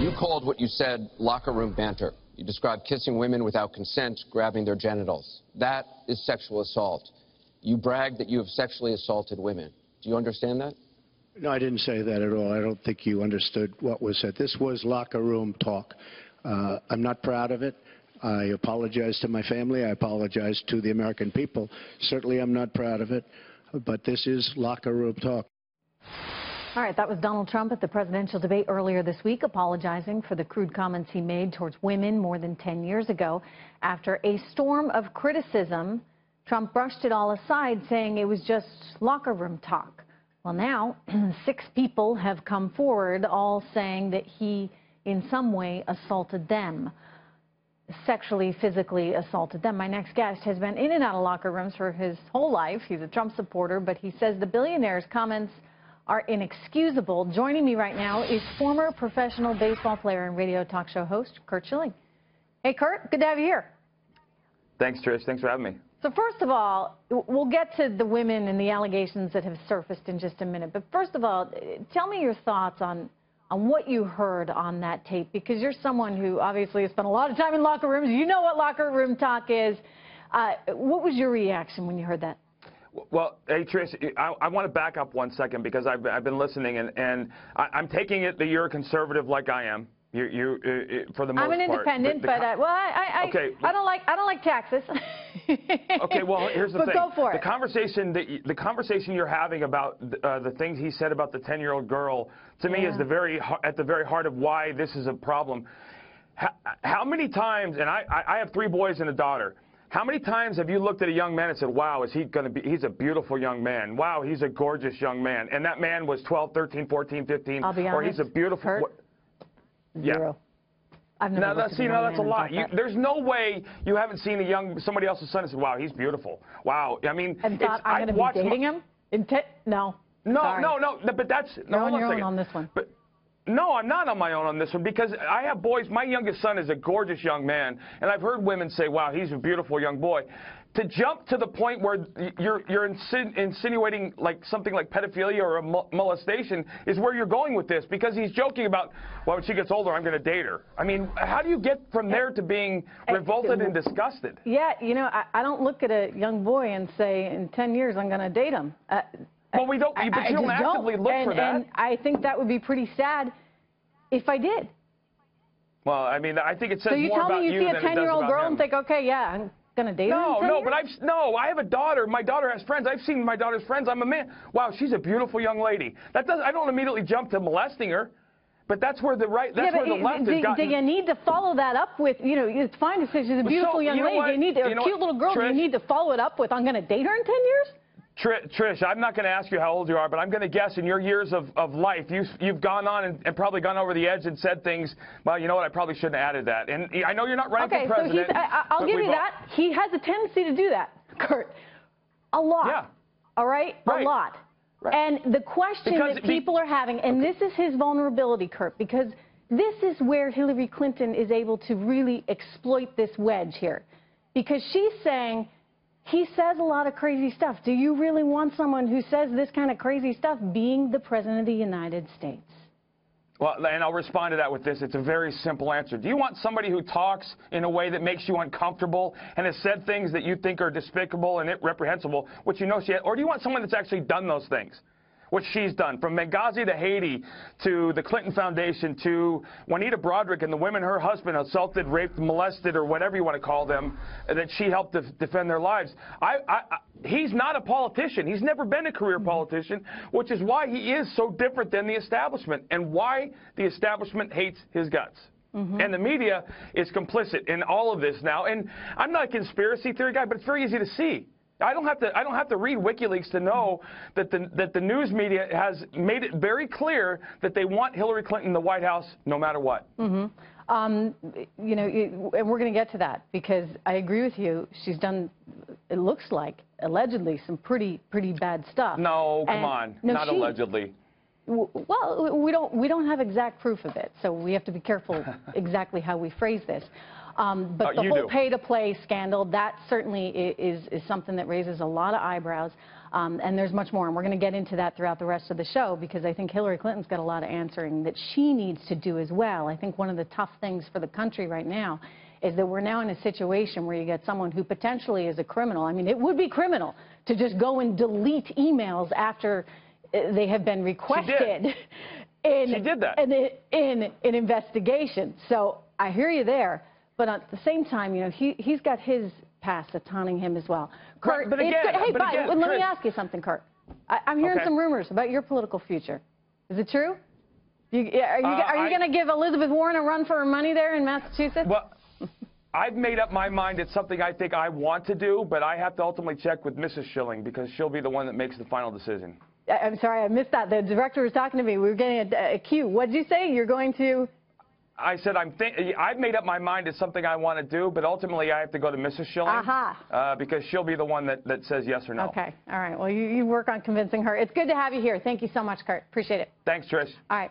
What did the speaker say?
You called what you said locker room banter. You described kissing women without consent, grabbing their genitals. That is sexual assault. You bragged that you have sexually assaulted women. Do you understand that? No, I didn't say that at all. I don't think you understood what was said. This was locker room talk. I'm not proud of it. I apologize to my family. I apologize to the American people. Certainly I'm not proud of it, but this is locker room talk. All right, that was Donald Trump at the presidential debate earlier this week, apologizing for the crude comments he made towards women more than 10 years ago. After a storm of criticism, Trump brushed it all aside, saying it was just locker room talk. Well, now 6 people have come forward, all saying that he in some way assaulted them, sexually, physically assaulted them. My next guest has been in and out of locker rooms for his whole life. He's a Trump supporter, but he says the billionaire's comments are inexcusable. Joining me right now is former professional baseball player and radio talk show host, Curt Schilling. Hey, Curt, good to have you here. Thanks, Trish. Thanks for having me. So first of all, we'll get to the women and the allegations that have surfaced in just a minute. But first of all, tell me your thoughts on what you heard on that tape, because you're someone who obviously has spent a lot of time in locker rooms. You know what locker room talk is. What was your reaction when you heard that? Well, hey, Trish, I want to back up 1 second, because I've been listening, and I'm taking it that you're a conservative like I am. You for the most part. I'm an independent, but well, I don't like taxes. Okay, well, here's the thing. But go for it. The conversation you're having about the things he said about the 10-year-old girl, to me, is at the very heart of why this is a problem. How many times, and I have 3 boys and a daughter. How many times have you looked at a young man and said, wow, is he going to be, he's a beautiful young man. Wow, he's a gorgeous young man. And that man was 12, 13, 14, 15. I'll be honest, or he's a beautiful. Zero. I've never that's a lot. There's no way you haven't seen somebody else's son and said, wow, he's beautiful. Wow. I mean, and thought I'm going to be dating him? No. No, but that's... You're on your own on this one. But, no, I'm not on my own on this one, because I have boys. My youngest son is a gorgeous young man, and I've heard women say, wow, he's a beautiful young boy. To jump to the point where you're insinuating like something like pedophilia or a molestation is where you're going with this, because he's joking about, well, when she gets older, I'm going to date her. I mean, how do you get from there to being revolted and disgusted? Yeah, you know, I don't look at a young boy and say, in 10 years, I'm going to date him. Well, we don't. But you don't actively look for that. And I think that would be pretty sad if I did. Well, I mean, I think it says more about you than it does about him. So you tell me you see a 10-year-old girl and think, okay, yeah, I'm going to date her in 10 years? But I have a daughter. My daughter has friends. I've seen my daughter's friends. I'm a man. Wow, she's a beautiful young lady. I don't immediately jump to molesting her. But that's where the left has gotten. Do you need to follow that up with, you know, it's fine to say she's a beautiful young lady. You need a cute little girl. Do you need to follow it up with, I'm going to date her in 10 years? Trish, I'm not going to ask you how old you are, but I'm going to guess in your years of life, you've gone on and probably gone over the edge and said things, well, you know what, I probably shouldn't have added that. And I know you're not running for president. So I'll give you that. He has a tendency to do that, Curt. A lot. Yeah. All right? A lot. Right. And the question that people are having, and this is his vulnerability, Curt, because this is where Hillary Clinton is able to really exploit this wedge here. Because she's saying, he says a lot of crazy stuff. Do you really want someone who says this kind of crazy stuff being the President of the United States? Well, and I'll respond to that with this. It's a very simple answer. Do you want somebody who talks in a way that makes you uncomfortable and has said things that you think are despicable and reprehensible, which you know she has, or do you want someone that's actually done those things? What she's done, from Benghazi to Haiti to the Clinton Foundation to Juanita Broaddrick and the women her husband assaulted, raped, molested, or whatever you want to call them, that she helped to defend their lives. He's not a politician. He's never been a career politician, which is why he is so different than the establishment and why the establishment hates his guts. And the media is complicit in all of this now. And I'm not a conspiracy theory guy, but it's very easy to see. I don't have to read WikiLeaks to know that the news media has made it very clear that they want Hillary Clinton in the White House no matter what. You know, and we're going to get to that, because I agree with you. She's done, it looks like, allegedly, some pretty bad stuff. No, come on, not allegedly. Well, we don't have exact proof of it, so we have to be careful exactly how we phrase this. But the whole pay-to-play scandal, that certainly is something that raises a lot of eyebrows. And there's much more, and we're going to get into that throughout the rest of the show, because I think Hillary Clinton's got a lot of answering that she needs to do as well. I think one of the tough things for the country right now is that we're now in a situation where you get someone who potentially is a criminal. I mean, it would be criminal to just go and delete emails after they have been requested. She did that. In an investigation. So I hear you there. But at the same time, you know, he's got his past that's haunting him as well. Curt, right, but again, let me ask you something, Curt. I'm hearing some rumors about your political future. Is it true? Are you going to give Elizabeth Warren a run for her money there in Massachusetts? Well, I've made up my mind. It's something I think I want to do, but I have to ultimately check with Mrs. Schilling, because she'll be the one that makes the final decision. I'm sorry, I missed that. The director was talking to me. We were getting a cue. What did you say? You're going to... I said I've made up my mind. It's something I want to do, but ultimately I have to go to Mrs. Schilling because she'll be the one that says yes or no. Okay. All right. Well, you work on convincing her. It's good to have you here. Thank you so much, Curt. Appreciate it. Thanks, Trish. All right.